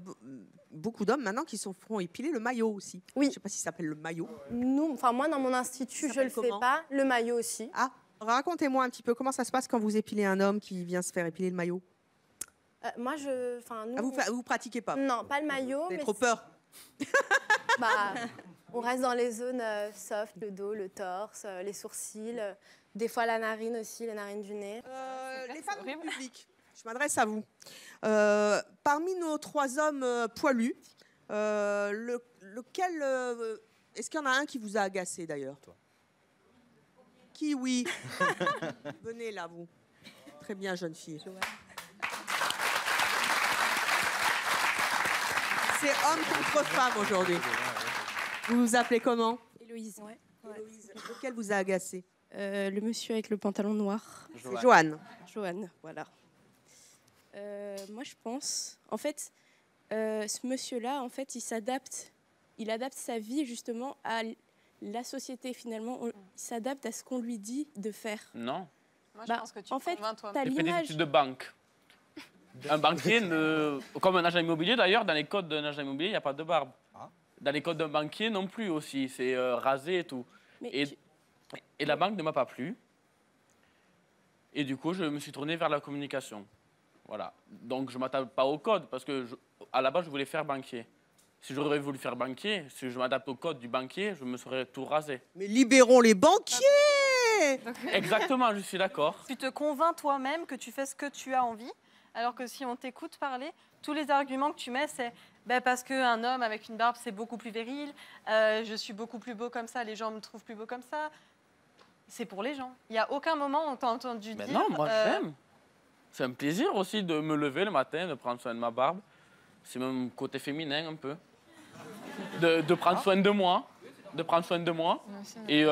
beaucoup d'hommes maintenant qui se feront épiler le maillot aussi. Oui. Je ne sais pas si ça s'appelle le maillot. Moi, dans mon institut, je ne le fais pas. Le maillot aussi. Ah, racontez-moi un petit peu comment ça se passe quand vous épilez un homme qui vient se faire épiler le maillot. Moi, vous pratiquez pas? Non, pas le maillot. Vous avez trop peur? On reste dans les zones soft, le dos, le torse, les sourcils, des fois la narine aussi, les narines du nez. Les femmes du public, je m'adresse à vous. Parmi nos 3 hommes poilus, lequel... est-ce qu'il y en a un qui vous a agacé d'ailleurs? Qui, oui? Venez là, vous. Très bien, jeune fille. C'est homme contre femme aujourd'hui. Vous vous appelez comment? Héloïse. Ouais. Héloïse. Lequel vous a agacé? Le monsieur avec le pantalon noir. C'est Joanne. Joanne, voilà. Moi, je pense... En fait, ce monsieur-là, en fait, il adapte sa vie, justement, à la société, finalement. Il s'adapte à ce qu'on lui dit de faire. Non. Moi, je pense que tu en fait, t'as l'image... Il fait des études de banque. Un banquier, comme un agent immobilier, d'ailleurs, dans les codes d'un agent immobilier, il n'y a pas de barbe. Dans les codes d'un banquier non plus aussi, c'est rasé et tout. Et la banque ne m'a pas plu. Et du coup, je me suis tourné vers la communication. Voilà. Donc, je ne m'adapte pas au code, parce que à la base, je voulais faire banquier. Si j'aurais voulu faire banquier, si je m'adapte au code du banquier, je me serais tout rasé. Mais libérons les banquiers! Exactement, je suis d'accord. Tu te convaincs toi-même que tu fais ce que tu as envie, alors que si on t'écoute parler, tous les arguments que tu mets, c'est parce qu'un homme avec une barbe, c'est beaucoup plus viril, je suis beaucoup plus beau comme ça, les gens me trouvent plus beau comme ça. C'est pour les gens. Il n'y a aucun moment où on t'a entendu dire... Non, moi j'aime. C'est un plaisir aussi de me lever le matin, de prendre soin de ma barbe. C'est mon côté féminin un peu. De prendre soin de moi. Et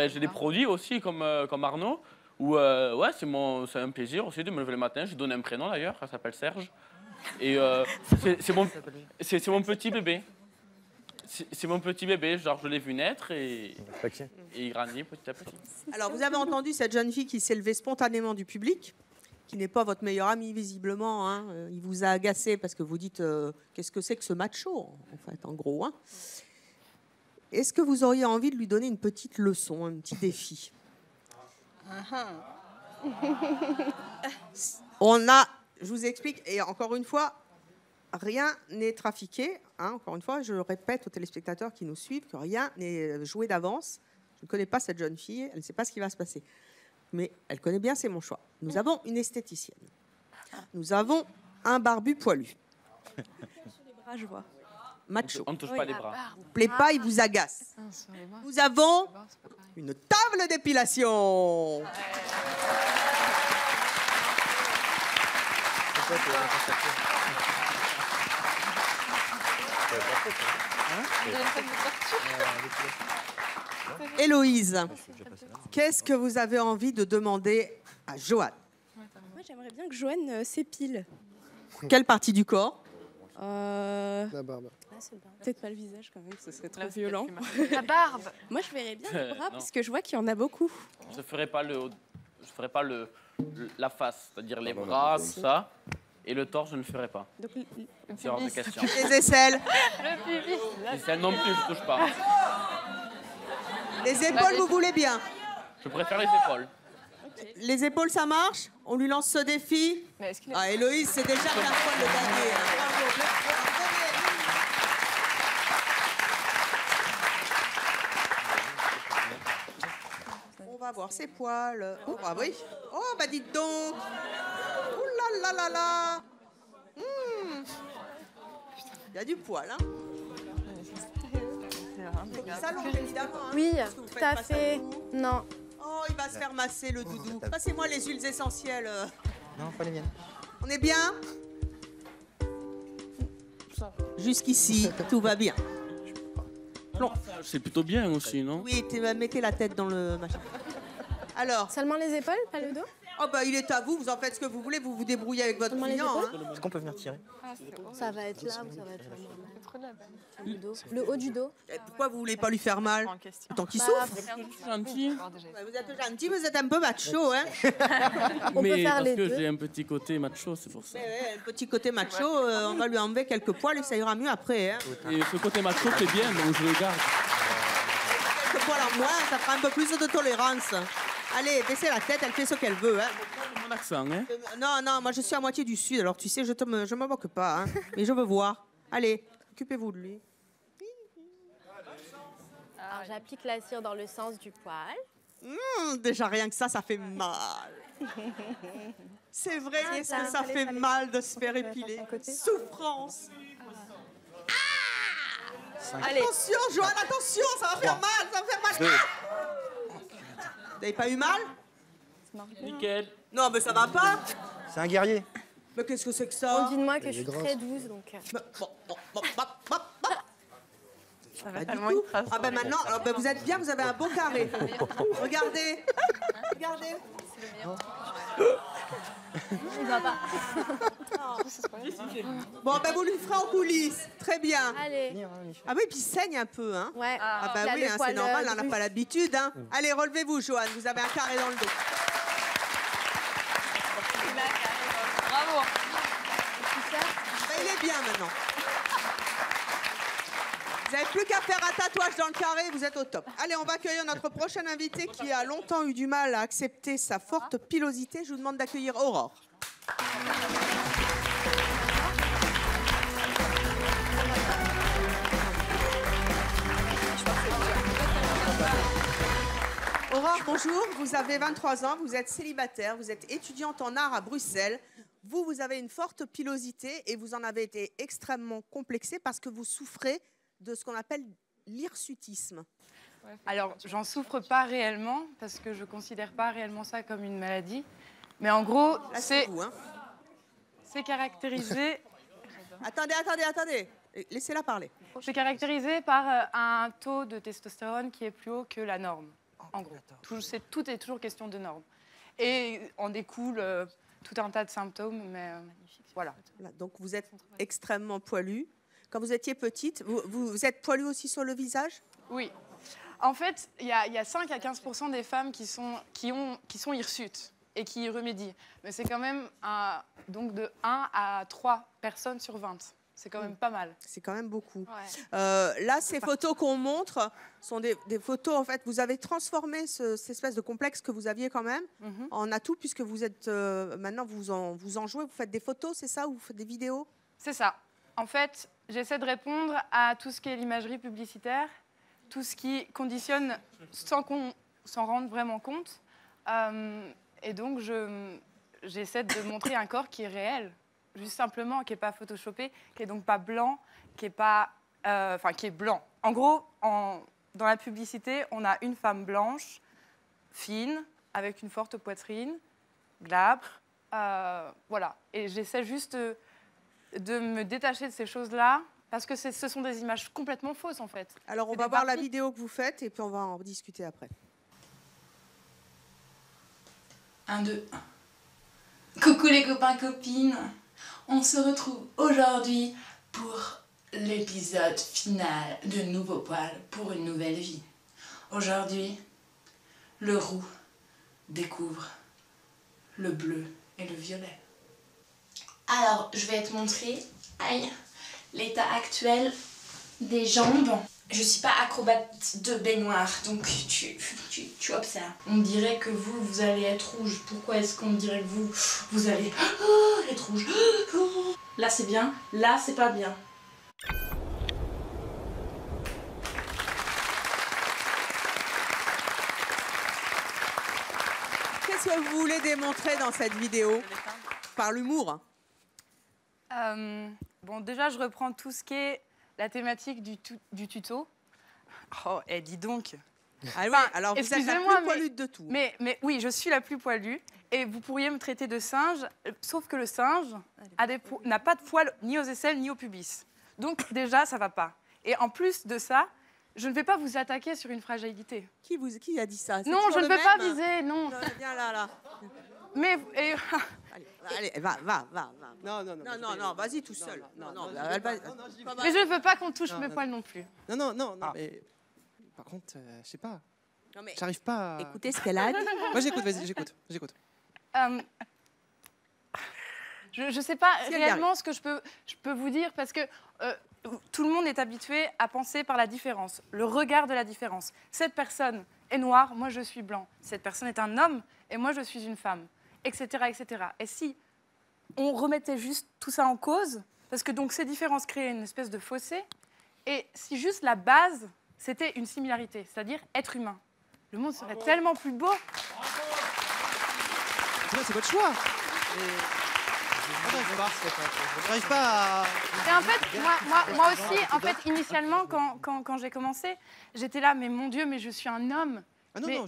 j'ai des produits aussi comme Arnaud, où c'est un plaisir aussi de me lever le matin. Je donne un prénom d'ailleurs, ça s'appelle Serge. Et c'est mon petit bébé. C'est mon petit bébé, genre je l'ai vu naître et il grandit petit à petit. Alors vous avez entendu cette jeune fille qui s'est levée spontanément du public, qui n'est pas votre meilleur ami visiblement. Hein. Il vous a agacé parce que vous dites qu'est-ce que c'est que ce macho en fait, en gros. Hein. Est-ce que vous auriez envie de lui donner une petite leçon, un petit défi? Je vous explique, et encore une fois, rien n'est trafiqué. Hein, encore une fois, je répète aux téléspectateurs qui nous suivent que rien n'est joué d'avance. Je ne connais pas cette jeune fille, elle ne sait pas ce qui va se passer. Mais elle connaît bien, c'est mon choix. Nous avons une esthéticienne. Nous avons un barbu poilu. Sur les bras, je vois. Macho. On ne touche pas les bras. Il vous plaît pas, il vous agace. Nous avons une table d'épilation. Héloïse, qu'est-ce que vous avez envie de demander à Joanne? Moi, j'aimerais bien que Joanne s'épile. Quelle partie du corps? La barbe. Peut-être pas le visage quand même, ce serait trop violent. La barbe. Moi, je verrais bien les bras Non. parce que je vois qu'il y en a beaucoup. Je ne ferai pas la face, c'est-à-dire les bras, tout ça. Et le torse, je ne ferai pas. Donc, C'est hors de question. Les aisselles? Le pubis. Les selles non plus, je ne touche pas. Les épaules, vous voulez bien? Je préfère les épaules. Les épaules, ça marche? On lui lance ce défi? Ah, Héloïse, c'est déjà la fois de le gagner. On va voir ses poils. Oh, bah oui. Oh, bah dites donc. Ouh là là là là. Il y a du poil, hein? Ça l'ongle, évidemment. Hein, Oui, parce que vous tout faites à pas ça fait. beaucoup. Non. Oh, il va se faire masser, le doudou. Passez-moi les huiles essentielles. Non, pas les miennes. On est bien? Jusqu'ici, tout va bien. C'est plutôt bien aussi, non? Oui, mettez la tête dans le machin. Alors. Seulement les épaules, pas le dos? Oh bah il est à vous, vous en faites ce que vous voulez, vous vous débrouillez avec votre client. Hein. Est-ce qu'on peut venir tirer? Ça va être là ou ça va être là? Le dos. Le haut du dos. Et pourquoi vous voulez pas lui faire mal? Tant qu'il souffre. Gentil. Vous êtes gentil, vous êtes un peu macho, hein? Mais parce que j'ai un petit côté macho, c'est pour ça. Un petit côté macho, on va lui enlever quelques poils et ça ira mieux après. Hein. Et ce côté macho, c'est bien, donc je le garde. Quelques poils en moins, ça fera un peu plus de tolérance. Allez, baissez la tête, elle fait ce qu'elle veut. Hein. Mon accent, hein? Non, moi je suis à moitié du sud, alors tu sais, je me moque pas, hein. Mais je veux voir. Allez, occupez-vous de lui. Alors j'applique la cire dans le sens du poil. Déjà rien que ça fait mal. C'est vrai que ça fait mal de se faire épiler. Souffrance. Allez. Attention, Joanne, attention, ça va faire mal, ça va faire mal. Ah, vous n'avez pas eu mal? Nickel. Non, mais ça va pas. C'est un guerrier. Mais qu'est-ce que c'est que ça? On dit de moi que je suis très douce, donc... Ça va Pas du tellement tout. écraser. Ah ben maintenant, alors, ben, vous êtes bien, vous avez un bon carré. Regardez. Regardez. Il va pas. Bon, ben vous lui ferez en coulisses. Très bien. Allez. Ah oui, puis il saigne un peu, hein? Ouais. Ah bah Il a oui, le hein, c'est poil, normal, on n'a gris. pas l'habitude. Hein. Allez, relevez-vous, Joanne, vous avez un carré dans le dos. Bravo. Ben, il est bien maintenant. Vous n'avez plus qu'à faire un tatouage dans le carré, vous êtes au top. Allez, on va accueillir notre prochaine invitée qui a longtemps eu du mal à accepter sa forte pilosité. Je vous demande d'accueillir Aurore. Aurore, bonjour. Vous avez 23 ans, vous êtes célibataire, vous êtes étudiante en art à Bruxelles. Vous avez une forte pilosité et vous en avez été extrêmement complexée parce que vous souffrez de ce qu'on appelle l'hirsutisme. Alors, j'en souffre pas réellement parce que je considère pas réellement ça comme une maladie. Mais en gros, c'est caractérisé. Attendez. Laissez-la parler. C'est caractérisé par un taux de testostérone qui est plus haut que la norme. En gros, tout est toujours question de norme. Et en découle tout un tas de symptômes, mais voilà. Donc vous êtes extrêmement poilue. Quand vous étiez petite, vous êtes poilue aussi sur le visage? Oui. En fait, il y a 5 à 15% des femmes qui sont hirsutes et qui y remédient. Mais c'est quand même donc de 1 à 3 personnes sur 20. C'est quand même pas mal. C'est quand même beaucoup. Ouais. Là, ces photos qu'on montre sont des photos, en fait, vous avez transformé cette espèce de complexe que vous aviez quand même en atout, puisque vous êtes, maintenant, vous en jouez, vous faites des photos, c'est ça, ou vous faites des vidéos? C'est ça. En fait, j'essaie de répondre à tout ce qui est l'imagerie publicitaire, tout ce qui conditionne sans qu'on s'en rende vraiment compte. Et donc, j'essaie de montrer un corps qui est réel. juste simplement, qui n'est pas photoshopé, qui est donc pas blanc, qui est pas, qui est blanc. En gros, dans la publicité, on a une femme blanche, fine, avec une forte poitrine, glabre, voilà. Et j'essaie juste de me détacher de ces choses-là, parce que ce sont des images complètement fausses, en fait. Alors, on va voir la vidéo que vous faites, et puis on va en discuter après. 1, 2, 1. Coucou les copains, copines. On se retrouve aujourd'hui pour l'épisode final de Nouveau Poil pour une nouvelle vie. Aujourd'hui, le roux découvre le bleu et le violet. Alors, je vais te montrer l'état actuel des jambes. Je suis pas acrobate de baignoire, donc tu observes. On dirait que vous allez être rouge. Pourquoi est-ce qu'on dirait que vous allez être rouge? Là c'est bien, là c'est pas bien. Qu'est-ce que vous voulez démontrer dans cette vidéo? Par l'humour. Bon, déjà, je reprends tout ce qui est la thématique du tuto. Oh, dis donc. Ah oui, alors vous êtes la plus poilue de tout. Mais oui, je suis la plus poilue. Et vous pourriez me traiter de singe, sauf que le singe n'a pas de poils ni aux aisselles ni au pubis. Donc déjà, ça va pas. Et en plus de ça, je ne vais pas vous attaquer sur une fragilité. Qui a dit ça? Non, je ne peux pas viser, non. Viens là. Mais... Allez, va. Non, vas-y tout seul. Mais je ne veux pas qu'on touche mes poils non plus. Non, mais... Par contre, je sais pas. J'arrive pas à... Écoutez ce qu'elle a dit. Moi, j'écoute, vas-y, j'écoute. Je sais pas réellement ce que je peux vous dire, parce que tout le monde est habitué à penser par la différence, le regard de la différence. Cette personne est noire, moi je suis blanc. Cette personne est un homme, et moi je suis une femme, etc., etc. Et si on remettait juste tout ça en cause, parce que donc ces différences créent une espèce de fossé, et si juste la base, c'était une similarité, c'est-à-dire être humain, le monde serait tellement plus beau. C'est votre choix. J'arrive pas à... Et en fait, moi aussi, en fait, initialement, quand j'ai commencé, j'étais là, mais mon Dieu, mais je suis un homme.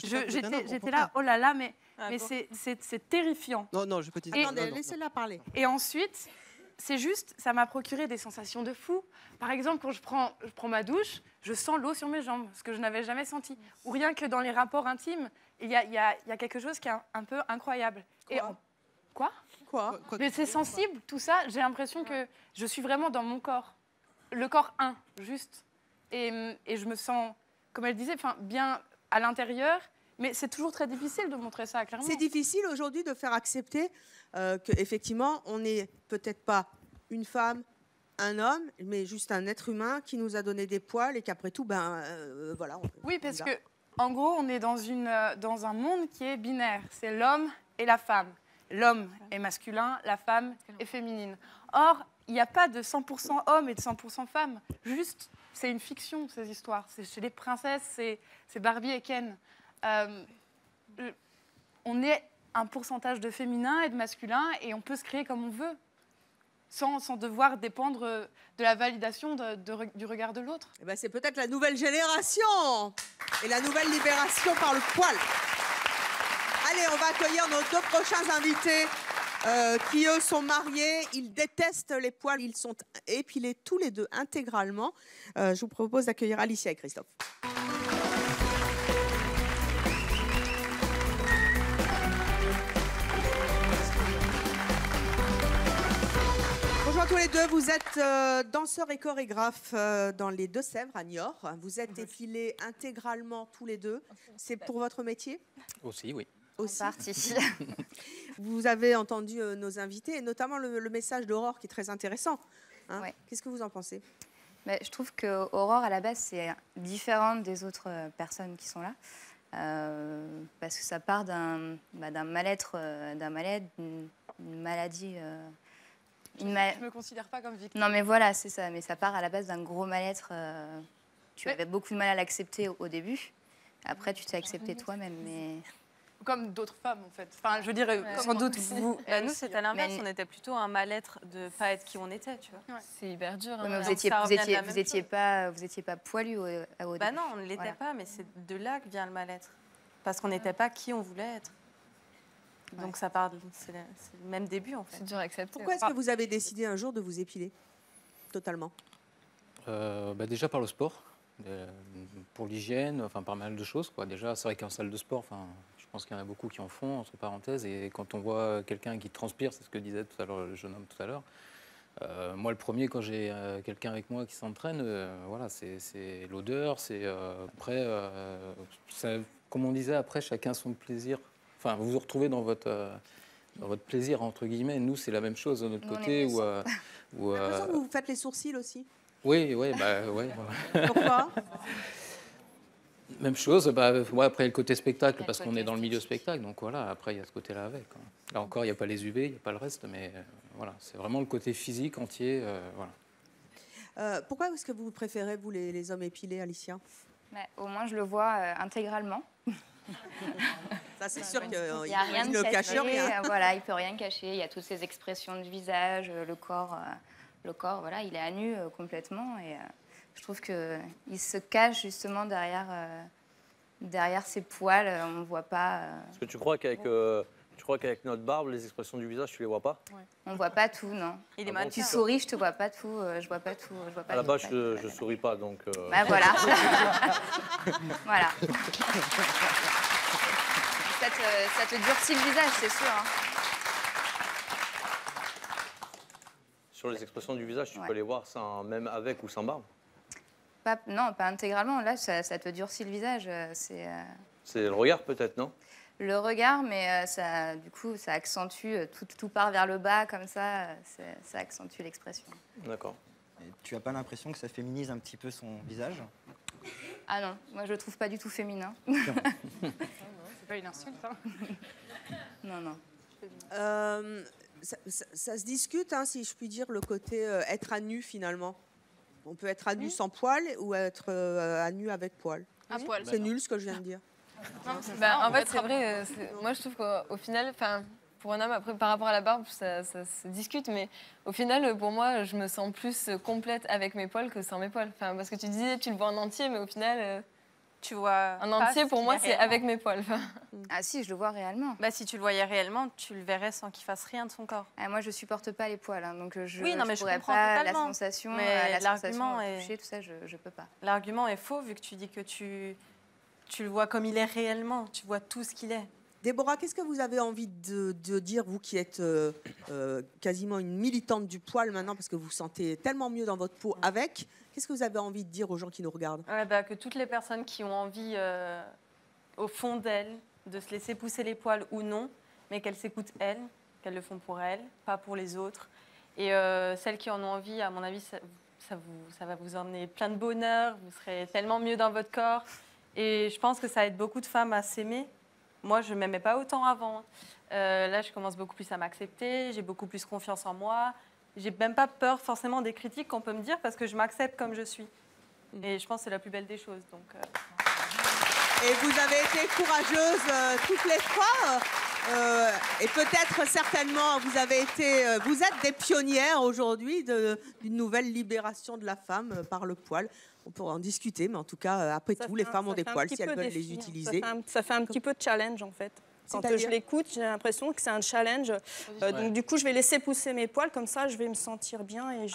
J'étais là, oh là là, mais c'est terrifiant. Non, je peux te dire. Attendez, laissez-la parler. Et ensuite, c'est juste, ça m'a procuré des sensations de fou. Par exemple, quand je prends ma douche, je sens l'eau sur mes jambes, ce que je n'avais jamais senti. Ou rien que dans les rapports intimes, il y a quelque chose qui est un peu incroyable. Quoi? Mais c'est sensible, tout ça. J'ai l'impression que je suis vraiment dans mon corps. Le corps 1, juste. Et je me sens, comme elle disait, bien à l'intérieur. Mais c'est toujours très difficile de montrer ça, clairement. C'est difficile aujourd'hui de faire accepter qu'effectivement, on n'est peut-être pas une femme, un homme, mais juste un être humain qui nous a donné des poils et qu'après tout, voilà. Oui, parce que en gros, on est dans un monde qui est binaire. C'est l'homme et la femme. L'homme est masculin, la femme est féminine. Or, il n'y a pas de 100% hommes et de 100% femmes. Juste, c'est une fiction, ces histoires. C'est chez les princesses, c'est Barbie et Ken. On est un pourcentage de féminin et de masculin et on peut se créer comme on veut, sans devoir dépendre de la validation du regard de l'autre. C'est peut-être la nouvelle génération et la nouvelle libération par le poil. Allez, on va accueillir nos 2 prochains invités qui, eux, sont mariés. Ils détestent les poils. Ils sont épilés tous les deux intégralement. Je vous propose d'accueillir Alicia et Christophe. Bonjour à tous les deux. Vous êtes danseurs et chorégraphes dans les Deux-Sèvres, à Niort. Vous êtes épilés intégralement tous les deux. C'est pour votre métier? Aussi, oui. Aussi. Vous avez entendu nos invités, et notamment le message d'Aurore qui est très intéressant. Ouais. Qu'est-ce que vous en pensez? Je trouve qu'Aurore, à la base, c'est différente des autres personnes qui sont là. Parce que ça part d'un mal-être, d'une maladie. Je ne me considère pas comme victime. Non, mais voilà, c'est ça. Mais ça part à la base d'un gros mal-être. Tu avais beaucoup de mal à l'accepter au début. Après, tu t'es accepté toi-même. Mais Comme d'autres femmes, en fait. Enfin, je veux dire, sans doute vous. Bah, nous, c'était à l'inverse. On était plutôt un mal-être de ne pas être qui on était, tu vois. C'est hyper dur. Ouais, Mais hein. vous étiez pas poilu au début. Bah non, on ne l'était pas, mais c'est de là que vient le mal-être. Parce qu'on n'était pas qui on voulait être. Donc ça part, c'est le même début, en fait. C'est dur à accepter. Pourquoi est-ce que vous avez décidé un jour de vous épiler totalement? Déjà par le sport, pour l'hygiène, enfin par mal de choses, quoi. Déjà, c'est vrai qu'en salle de sport, enfin, je pense qu'il y en a beaucoup qui en font, entre parenthèses, et quand on voit quelqu'un qui transpire, c'est ce que disait tout à l'heure le jeune homme tout à l'heure. Moi, le premier, quand j'ai quelqu'un avec moi qui s'entraîne, voilà, c'est l'odeur, c'est après, comme on disait, après, chacun son plaisir. Enfin, vous vous retrouvez dans votre plaisir, entre guillemets. Nous, c'est la même chose de notre côté. J'ai l'impression que vous faites les sourcils aussi. Oui. Pourquoi? Même chose. Ouais, après, il y a le côté spectacle, parce qu'on est dans le milieu spectacle. Donc voilà, après, il y a ce côté-là avec. Là encore, il n'y a pas les UV, il n'y a pas le reste. Mais voilà, c'est vraiment le côté physique entier. Voilà. Pourquoi est-ce que vous préférez, vous, les hommes épilés, Alicia? Au moins, je le vois intégralement. Ça, c'est sûr qu'il n'y a rien ne de cache rien. Voilà, il ne peut rien cacher. Il y a toutes ces expressions de visage, le corps, voilà, il est à nu complètement. Et je trouve qu'il se cache justement derrière ses poils. On ne voit pas. Est-ce que tu crois qu'avec notre barbe, les expressions du visage, tu les vois pas? On ne voit pas tout, non. Il est tu souris, je te vois pas tout. Je vois pas tout. Je vois pas à la base, je souris pas, donc. Voilà. Voilà. Ça te durcit le visage, c'est sûr. Hein. Sur les expressions du visage, tu peux les voir même avec ou sans barbe? Non, pas intégralement. Là, ça te durcit le visage. C'est le regard, peut-être, non? Le regard, mais du coup, ça accentue, tout part vers le bas, comme ça accentue l'expression. D'accord. Tu n'as pas l'impression que ça féminise un petit peu son visage? Ah non, moi je le trouve pas du tout féminin. C'est pas une insulte, hein. Non. Ça se discute, hein, si je puis dire, le côté être à nu, finalement. On peut être à nu sans poil ou être à nu avec poil. À poil. C'est nul ce que je viens de dire. En fait, c'est vrai. Moi, je trouve qu'au final, pour un homme, après, par rapport à la barbe, ça se discute, mais au final, pour moi, je me sens plus complète avec mes poils que sans mes poils. Parce que tu disais, tu le vois en entier, mais au final, tu vois un entier, pour moi, c'est avec mes poils. Ah si, je le vois réellement. Si tu le voyais réellement, tu le verrais sans qu'il fasse rien de son corps. Moi, je supporte pas les poils, hein, donc je pourrais pas totalement. la sensation, mais l'argument toucher, tout ça, je peux pas. L'argument est faux, vu que tu dis que tu le vois comme il est réellement, tu vois tout ce qu'il est. Déborah, qu'est-ce que vous avez envie de dire, vous qui êtes quasiment une militante du poil maintenant, parce que vous vous sentez tellement mieux dans votre peau avec? Qu'est-ce que vous avez envie de dire aux gens qui nous regardent? Que toutes les personnes qui ont envie, au fond d'elles, de se laisser pousser les poils ou non, mais qu'elles s'écoutent elles, qu'elles le font pour elles, pas pour les autres. Et celles qui en ont envie, à mon avis, ça va vous emmener plein de bonheur, vous serez tellement mieux dans votre corps. Et je pense que ça aide beaucoup de femmes à s'aimer. Moi, je ne m'aimais pas autant avant. Là, je commence beaucoup plus à m'accepter, j'ai beaucoup plus confiance en moi. J'ai même pas peur forcément des critiques qu'on peut me dire parce que je m'accepte comme je suis. Et je pense que c'est la plus belle des choses. Donc, Et vous avez été courageuses toutes les trois. Et peut-être certainement, vous êtes des pionnières aujourd'hui d'une nouvelle libération de la femme par le poil. On pourra en discuter, mais en tout cas, après tout, les femmes ont des poils si elles veulent les utiliser. Ça fait un petit peu de challenge, en fait. Quand je l'écoute, j'ai l'impression que c'est un challenge. Donc, du coup, je vais laisser pousser mes poils, comme ça, je vais me sentir bien. Et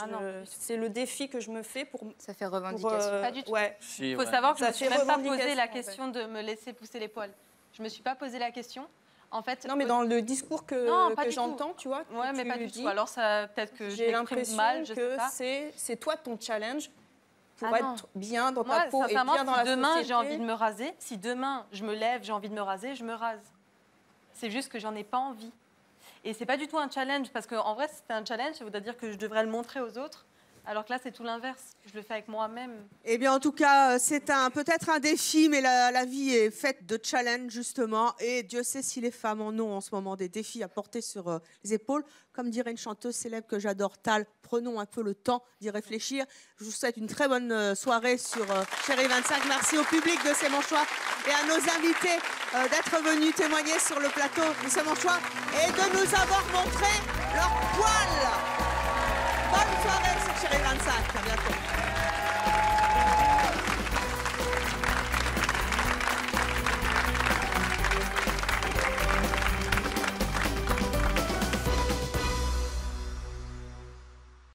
c'est le défi que je me fais pour... Ça fait revendication. Pas du tout. Ouais. Il faut savoir que je ne me suis même pas posé la question de me laisser pousser les poils. Je ne me suis pas posé la question. En fait, non, mais dans le discours que j'entends, tu vois. Ouais, mais pas du tout. Alors, peut-être que j'ai l'impression mal, je sais pas. C'est toi ton challenge pour être bien dans ta peau et bien dans la société. Si demain, j'ai envie de me raser, si demain, je me lève, j'ai envie de me raser, je me rase. C'est juste que j'en ai pas envie. Et c'est pas du tout un challenge, parce qu'en vrai, si c'était un challenge, ça voudrait dire que je devrais le montrer aux autres. Alors que là, c'est tout l'inverse. Je le fais avec moi-même. Eh bien, en tout cas, c'est peut-être un défi, mais la vie est faite de challenges, justement. Et Dieu sait si les femmes en ont en ce moment des défis à porter sur les épaules. Comme dirait une chanteuse célèbre que j'adore, Tal, prenons un peu le temps d'y réfléchir. Je vous souhaite une très bonne soirée sur Chérie 25. Merci au public de C'est mon choix et à nos invités d'être venus témoigner sur le plateau de C'est mon choix et de nous avoir montré leur poil. Bonne soirée sur Chérie 25. À bientôt.